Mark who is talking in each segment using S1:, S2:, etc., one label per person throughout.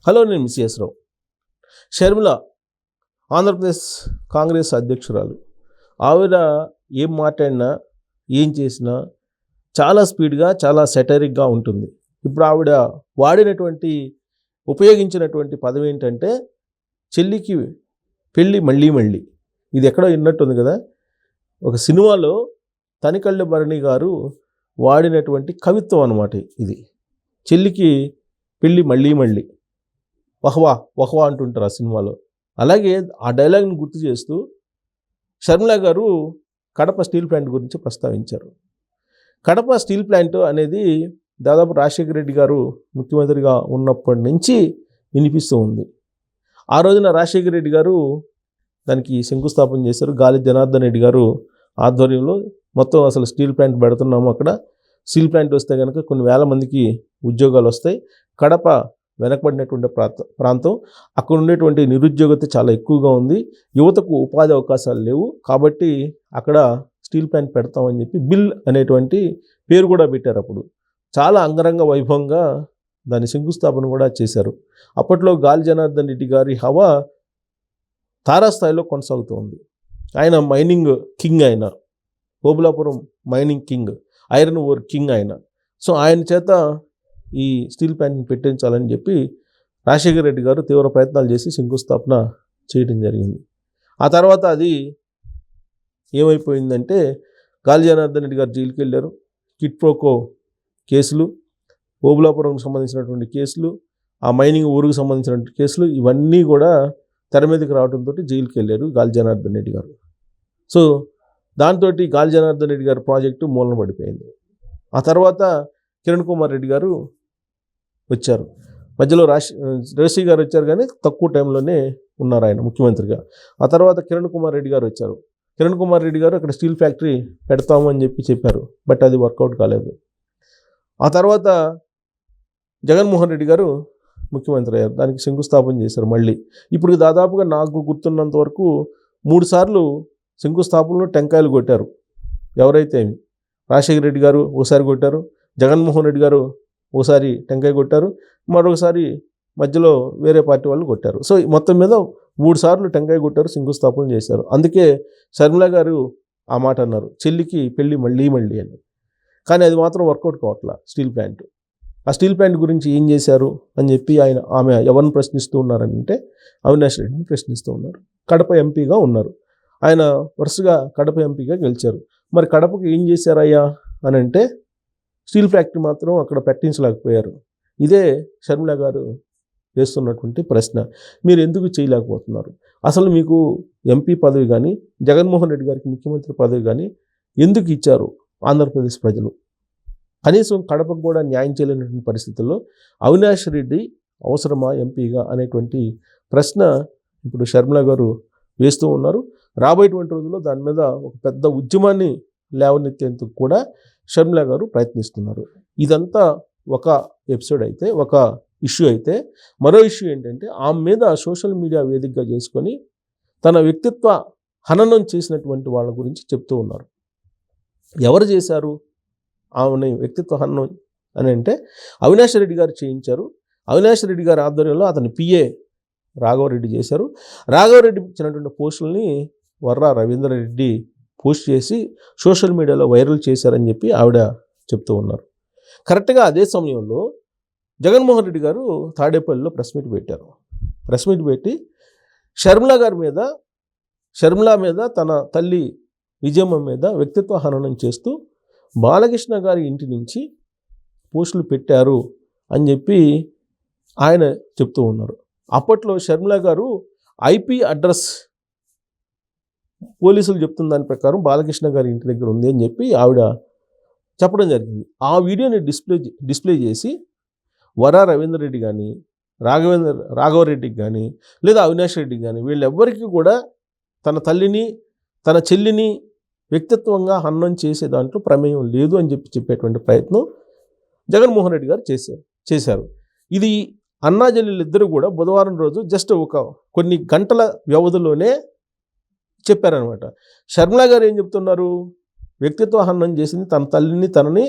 S1: Hello, నేను miss రావు. షర్మిల ఆంధ్రప్రదేశ్ కాంగ్రెస్ అధ్యక్షురాలు. ఆవిడ ఏం మాట్లాడినా ఏం చేసినా చాలా స్పీడ్గా, చాలా సెటరిక్గా ఉంటుంది. ఇప్పుడు ఆవిడ ఉపయోగించినటువంటి పదం ఏంటంటే చెల్లికి పెళ్ళి మళ్ళీ మళ్ళీ. ఇది ఎక్కడో విన్నట్టుంది కదా. ఒక సినిమాలో తనికళ్ళ భరణి గారు వాడినటువంటి కవిత్వం అన్నమాట ఇది. చెల్లికి పెళ్ళి మళ్ళీ మళ్ళీ, వహ్వా వహ్వా అంటుంటారు ఆ సినిమాలో. అలాగే ఆ డైలాగ్ని గుర్తు చేస్తూ షర్మిల గారు కడప స్టీల్ ప్లాంట్ గురించి ప్రస్తావించారు. కడప స్టీల్ ప్లాంట్ అనేది దాదాపు రాజశేఖర రెడ్డి గారు ముఖ్యమంత్రిగా ఉన్నప్పటి నుంచి వినిపిస్తూ ఉంది. ఆ రోజున రాజశేఖర రెడ్డి గారు దానికి శంకుస్థాపన చేశారు. గాలి జనార్దన్ రెడ్డి గారు ఆధ్వర్యంలో మొత్తం అసలు స్టీల్ ప్లాంట్ పెడుతున్నాము. అక్కడ స్టీల్ ప్లాంట్ వస్తే కనుక కొన్ని వేల మందికి ఉద్యోగాలు వస్తాయి. కడప వెనకబడినటువంటి ప్రాంతం, అక్కడ ఉండేటువంటి నిరుద్యోగత చాలా ఎక్కువగా ఉంది. యువతకు ఉపాధి అవకాశాలు లేవు. కాబట్టి అక్కడ స్టీల్ ప్లాంట్ పెడతామని చెప్పి బిల్ అనేటువంటి పేరు కూడా పెట్టారు. అప్పుడు చాలా అంగరంగ వైభవంగా దాని శంకుస్థాపన కూడా చేశారు. అప్పట్లో గాలి జనార్దన్ రెడ్డి గారి హవా తారాస్థాయిలో కొనసాగుతూ ఉంది. ఆయన మైనింగ్ కింగ్, ఆయన Obulapuram mining king, iron ore king ఆయన. సో ఆయన చేత ఈ స్టీల్ ప్లాంట్ని పెట్టించాలని చెప్పి రాజశేఖర రెడ్డి గారు తీవ్ర ప్రయత్నాలు చేసి శంకుస్థాపన చేయడం జరిగింది. ఆ తర్వాత అది ఏమైపోయిందంటే గాలి జనార్దన్ రెడ్డి గారు జైలుకి వెళ్ళారు. కిట్ ప్రోకో కేసులు, ఓబులాపురంకి సంబంధించినటువంటి కేసులు, ఆ మైనింగ్ ఊరుకు సంబంధించినటువంటి కేసులు, ఇవన్నీ కూడా తెర మీదకి రావడంతో జైలుకి వెళ్ళారు గాలి జనార్దన్ రెడ్డి గారు. సో దాంతో గాలి జనార్దన్ రెడ్డి గారి ప్రాజెక్టు మూలన పడిపోయింది. ఆ తర్వాత కిరణ్ కుమార్ రెడ్డి గారు వచ్చారు. మధ్యలో రేసి గారు వచ్చారు, కానీ తక్కువ టైంలోనే ఉన్నారు ఆయన ముఖ్యమంత్రిగా. ఆ తర్వాత కిరణ్ కుమార్ రెడ్డి గారు వచ్చారు. కిరణ్ కుమార్ రెడ్డి గారు అక్కడ స్టీల్ ఫ్యాక్టరీ పెడతాము అని చెప్పారు. బట్ అది వర్కౌట్ కాలేదు. ఆ తర్వాత జగన్మోహన్ రెడ్డి గారు ముఖ్యమంత్రి అయ్యారు. దానికి శంకుస్థాపన చేశారు మళ్ళీ. ఇప్పుడు దాదాపుగా నాకు గుర్తున్నంత వరకు 3 సార్లు శంకుస్థాపనలో టెంకాయలు కొట్టారు. ఎవరైతే రాజశేఖర రెడ్డి గారు ఓసారి కొట్టారు, జగన్మోహన్ రెడ్డి గారు ఓసారి టెంకాయ కొట్టారు, మరొకసారి మధ్యలో వేరే పార్టీ వాళ్ళు కొట్టారు. సో మొత్తం మీద 3 సార్లు టెంకాయ కొట్టారు, శంకుస్థాపన చేశారు. అందుకే షర్మిల గారు ఆ మాట అన్నారు, చెల్లికి పెళ్ళి మళ్ళీ మళ్ళీ అని. కానీ అది మాత్రం వర్కౌట్ కావట్లా స్టీల్ ప్లాంట్. ఆ స్టీల్ ప్లాంట్ గురించి ఏం చేశారు అని చెప్పి ఆమె ఎవరిని ప్రశ్నిస్తూ ఉన్నారంటే అవినాష్ రెడ్డిని ప్రశ్నిస్తూ ఉన్నారు. కడప ఎంపీగా ఉన్నారు ఆయన, వరుసగా కడప ఎంపీగా గెలిచారు. మరి కడపకు ఏం చేశారయ్యా అని అంటే స్టీల్ ఫ్యాక్టరీ మాత్రం అక్కడ పెట్టించలేకపోయారు. ఇదే షర్మిల గారు వేస్తున్నటువంటి ప్రశ్న. మీరు ఎందుకు చేయలేకపోతున్నారు? అసలు మీకు ఎంపీ పదవి కానీ, జగన్మోహన్ రెడ్డి గారికి ముఖ్యమంత్రి పదవి కానీ ఎందుకు ఇచ్చారు ఆంధ్రప్రదేశ్ ప్రజలు? కనీసం కడపకు కూడా న్యాయం చేయలేనటువంటి పరిస్థితుల్లో అవినాష్ రెడ్డి అవసరమా ఎంపీగా అనేటువంటి ప్రశ్న ఇప్పుడు షర్మిల గారు వేస్తూ ఉన్నారు. రాబోయేటువంటి రోజుల్లో దాని మీద ఒక పెద్ద ఉద్యమాన్ని లేవనెత్తేందుకు కూడా షర్మిల గారు ప్రయత్నిస్తున్నారు. ఇదంతా ఒక ఎపిసోడ్ అయితే, ఒక ఇష్యూ అయితే, మరో ఇష్యూ ఏంటంటే ఆమె మీద సోషల్ మీడియా వేదికగా చేసుకొని తన వ్యక్తిత్వ హననం చేసినటువంటి వాళ్ళ గురించి చెప్తూ ఉన్నారు. ఎవరు చేశారు ఆమెని వ్యక్తిత్వ హననం అని అంటే అవినాష్ రెడ్డి గారు చేయించారు. అవినాష్ రెడ్డి గారి ఆధ్వర్యంలో అతని పిఏ రాఘవరెడ్డి చేశారు. రాఘవరెడ్డి ఇచ్చినటువంటి పోస్టుల్ని వర్రా రవీంద్ర రెడ్డి పోస్ట్ చేసి సోషల్ మీడియాలో వైరల్ చేశారని చెప్పి ఆవిడ చెప్తూ ఉన్నారు. కరెక్ట్గా అదే సమయంలో జగన్మోహన్ రెడ్డి గారు తాడేపల్లిలో ప్రెస్ మీట్ పెట్టారు. ప్రెస్ మీట్ పెట్టి షర్మిల మీద తన తల్లి విజయమ్మ మీద వ్యక్తిత్వ హననం చేస్తూ బాలకృష్ణ గారి ఇంటి నుంచి పోస్టులు పెట్టారు అని చెప్పి ఆయన చెప్తూ ఉన్నారు. అప్పట్లో షర్మిల గారు ఐపీ అడ్రస్ పోలీసులు చెప్తున్న దాని ప్రకారం బాలకృష్ణ గారి ఇంటి దగ్గర ఉంది అని చెప్పి ఆవిడ చెప్పడం జరిగింది. ఆ వీడియోని డిస్ప్లే చేసి వరా రవీంద్ర రెడ్డి కానీ, రాఘవరెడ్డికి కానీ, లేదా అవినాష్ రెడ్డికి కానీ, వీళ్ళెవ్వరికీ కూడా తన తల్లిని, తన చెల్లిని వ్యక్తిత్వంగా హననం చేసే దాంట్లో ప్రమేయం లేదు అని చెప్పేటువంటి ప్రయత్నం జగన్మోహన్ రెడ్డి గారు చేశారు. ఇది అన్నాజల్లిద్దరూ కూడా బుధవారం రోజు జస్ట్ కొన్ని గంటల వ్యవధిలోనే చెప్పారనమాట. షర్మిల గారు ఏం చెప్తున్నారు? వ్యక్తిత్వ హననం చేసింది తన తల్లిని, తనని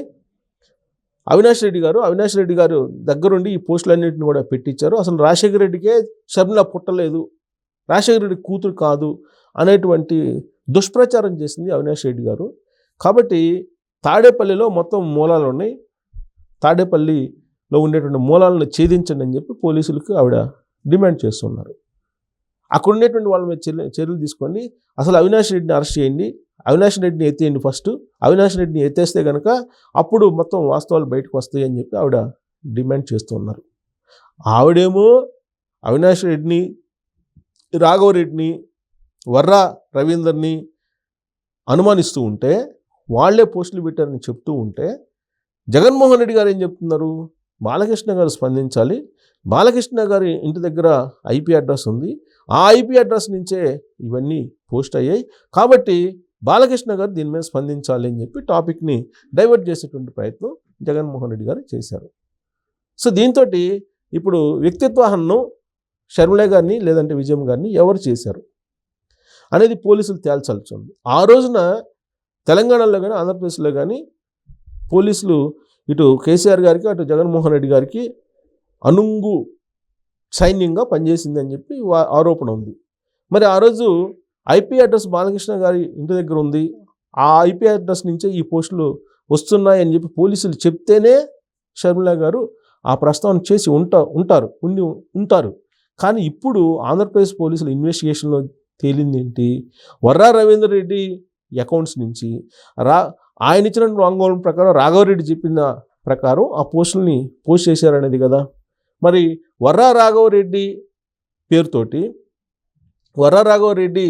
S1: అవినాష్ రెడ్డి గారు దగ్గరుండి ఈ పోస్టులన్నింటిని కూడా పెట్టించారు. అసలు రాజశేఖర రెడ్డికే షర్మిల పుట్టలేదు, రాజశేఖర రెడ్డి కూతురు కాదు అనేటువంటి దుష్ప్రచారం చేసింది అవినాష్ రెడ్డి గారు. కాబట్టి తాడేపల్లిలో మొత్తం మూలాలు ఉన్నాయి, తాడేపల్లిలో ఉండేటువంటి మూలాలను ఛేదించండి అని చెప్పి పోలీసులకు ఆవిడ డిమాండ్ చేస్తున్నారు. అక్కడ ఉండేటువంటి వాళ్ళ మీద చర్యలు తీసుకోండి, అసలు అవినాష్ రెడ్డిని అరెస్ట్ చేయండి, అవినాష్ రెడ్డిని ఎత్తేయండి ఫస్ట్, అవినాష్ రెడ్డిని ఎత్తేస్తే కనుక అప్పుడు మొత్తం వాస్తవాలు బయటకు వస్తాయి అని చెప్పి ఆవిడ డిమాండ్ చేస్తున్నారు. ఆవిడేమో అవినాష్ రెడ్డిని, రాఘవరెడ్డిని, వర్రా రవీందర్ని అనుమానిస్తూ ఉంటే, వాళ్లే పోస్టులు పెట్టారని చెప్తూ ఉంటే, జగన్మోహన్ రెడ్డి గారు ఏం చెప్తున్నారు? బాలకృష్ణ గారు స్పందించాలి, బాలకృష్ణ గారి ఇంటి దగ్గర ఐపీ అడ్రస్ ఉంది, ఆ ఐపీ అడ్రస్ నుంచే ఇవన్నీ పోస్ట్ అయ్యాయి, కాబట్టి బాలకృష్ణ గారు దీని మీద స్పందించాలి అని చెప్పి టాపిక్ని డైవర్ట్ చేసేటువంటి ప్రయత్నం జగన్మోహన్ రెడ్డి గారు చేశారు. సో దీంతో ఇప్పుడు వ్యక్తిత్వ హననం షర్మిల గారిని లేదంటే విజయం గారిని ఎవరు చేశారు అనేది పోలీసులు తేల్చాల్సి ఉంది. ఆ రోజున తెలంగాణలో కానీ ఆంధ్రప్రదేశ్లో కానీ పోలీసులు ఇటు కేసీఆర్ గారికి అటు జగన్మోహన్ రెడ్డి గారికి అనుంగు సైన్యంగా పనిచేసింది అని చెప్పి ఆరోపణ ఉంది. మరి ఆ రోజు ఐపీ అడ్రస్ బాలకృష్ణ గారి ఇంటి దగ్గర ఉంది, ఆ ఐపీ అడ్రస్ నుంచే ఈ పోస్టులు వస్తున్నాయని చెప్పి పోలీసులు చెప్తేనే షర్మిల గారు ఆ ప్రస్తావన చేసి ఉంటారు. కానీ ఇప్పుడు ఆంధ్రప్రదేశ్ పోలీసుల ఇన్వెస్టిగేషన్లో తేలింది ఏంటి? వర్రా రవీందర్ రెడ్డి అకౌంట్స్ నుంచి ఆయన ఇచ్చిన వాంగ్మూలం ప్రకారం రాఘవరెడ్డి చెప్పిన ప్రకారం ఆ పోస్టుల్ని పోస్ట్ చేశారనేది కదా. మరి వర్రా రాఘవరెడ్డి పేరుతోటి వర్రా రాఘవరెడ్డి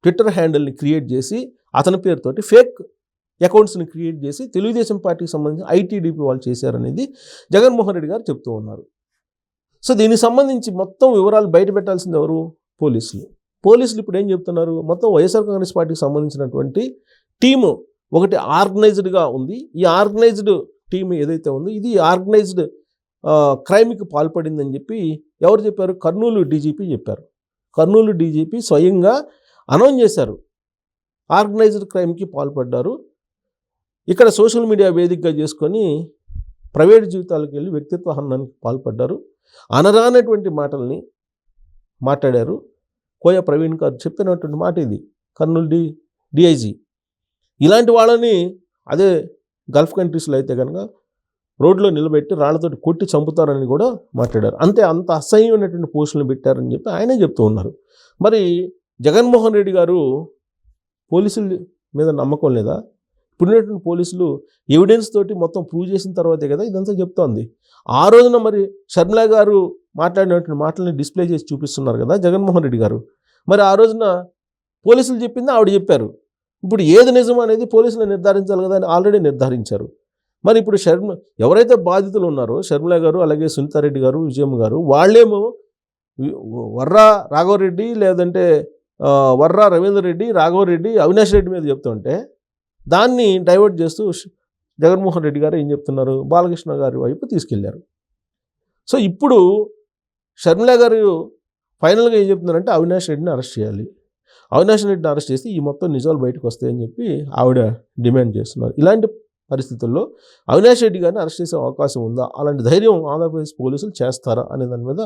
S1: ట్విట్టర్ హ్యాండిల్ని క్రియేట్ చేసి అతని పేరుతోటి ఫేక్ అకౌంట్స్ని క్రియేట్ చేసి తెలుగుదేశం పార్టీకి సంబంధించి ఐటీడీపీ వాళ్ళు చేశారనేది జగన్మోహన్ రెడ్డి గారు చెప్తూ ఉన్నారు. సో దీనికి సంబంధించి మొత్తం వివరాలు బయట పెట్టాల్సింది ఎవరు? పోలీసులు ఇప్పుడు ఏం చెప్తున్నారు? మొత్తం వైఎస్ఆర్ కాంగ్రెస్ పార్టీకి సంబంధించినటువంటి టీము ఒకటి ఆర్గనైజ్డ్గా ఉంది. ఈ ఆర్గనైజ్డ్ టీమ్ ఏదైతే ఉందో ఇది ఆర్గనైజ్డ్ క్రైమ్కి పాల్పడిందని చెప్పి ఎవరు చెప్పారు? కర్నూలు డీజీపీ చెప్పారు. కర్నూలు డీజీపీ స్వయంగా అనౌన్స్ చేశారు, ఆర్గనైజ్డ్ క్రైమ్కి పాల్పడ్డారు, ఇక్కడ సోషల్ మీడియా వేదికగా చేసుకొని ప్రైవేట్ జీవితాలకు వెళ్ళి వ్యక్తిత్వ హననానికి పాల్పడ్డారు, అనరానటువంటి మాటల్ని మాట్లాడారు. కోయ ప్రవీణ్ గారు చెప్పినటువంటి మాట ఇది, కర్నూలు డిఐజీ. ఇలాంటి వాళ్ళని అదే గల్ఫ్ కంట్రీస్లో అయితే కనుక రోడ్లో నిలబెట్టి రాళ్లతోటి కొట్టి చంపుతారని కూడా మాట్లాడారు. అంత అసహ్యమైనటువంటి పోస్టులను పెట్టారని చెప్పి ఆయనే చెప్తూ ఉన్నారు. మరి జగన్మోహన్ రెడ్డి గారు పోలీసుల మీద నమ్మకం లేదా? ఇప్పుడున్నటువంటి పోలీసులు ఎవిడెన్స్ తోటి మొత్తం ప్రూవ్ చేసిన తర్వాతే కదా ఇదంతా చెప్తోంది. ఆ రోజున మరి షర్మిల గారు మాట్లాడినటువంటి మాటల్ని డిస్ప్లే చేసి చూపిస్తున్నారు కదా జగన్మోహన్ రెడ్డి గారు. మరి ఆ రోజున పోలీసులు చెప్పింది ఆవిడ చెప్పారు. ఇప్పుడు ఏది నిజం అనేది పోలీసులు నిర్ధారించాలి కదా అని ఆల్రెడీ నిర్ధారించారు. మరి ఇప్పుడు ఎవరైతే బాధితులు ఉన్నారో షర్మిల గారు, అలాగే సునీతారెడ్డి గారు, విజయమ్మ గారు, వాళ్ళేమో వర్రా రాఘవరెడ్డి లేదంటే వర్రా రవీందర్ రెడ్డి, రాఘవరెడ్డి, అవినాష్ రెడ్డి మీద చెప్తుంటే దాన్ని డైవర్ట్ చేస్తూ జగన్మోహన్ రెడ్డి గారు ఏం చెప్తున్నారు? బాలకృష్ణ గారి వైపు తీసుకెళ్లారు. సో ఇప్పుడు షర్మిల గారు ఫైనల్గా ఏం చెప్తున్నారంటే అవినాష్ రెడ్డిని అరెస్ట్ చేయాలి, అవినాష్ రెడ్డిని అరెస్ట్ చేసి ఈ మొత్తం నిజాలు బయటకు వస్తాయని చెప్పి ఆవిడ డిమాండ్ చేస్తున్నారు. ఇలాంటి పరిస్థితుల్లో అవినాష్ రెడ్డి గారిని అరెస్ట్ చేసే అవకాశం ఉందా? అలాంటి ధైర్యం ఆంధ్రప్రదేశ్ పోలీసులు చేస్తారా అనే దాని మీద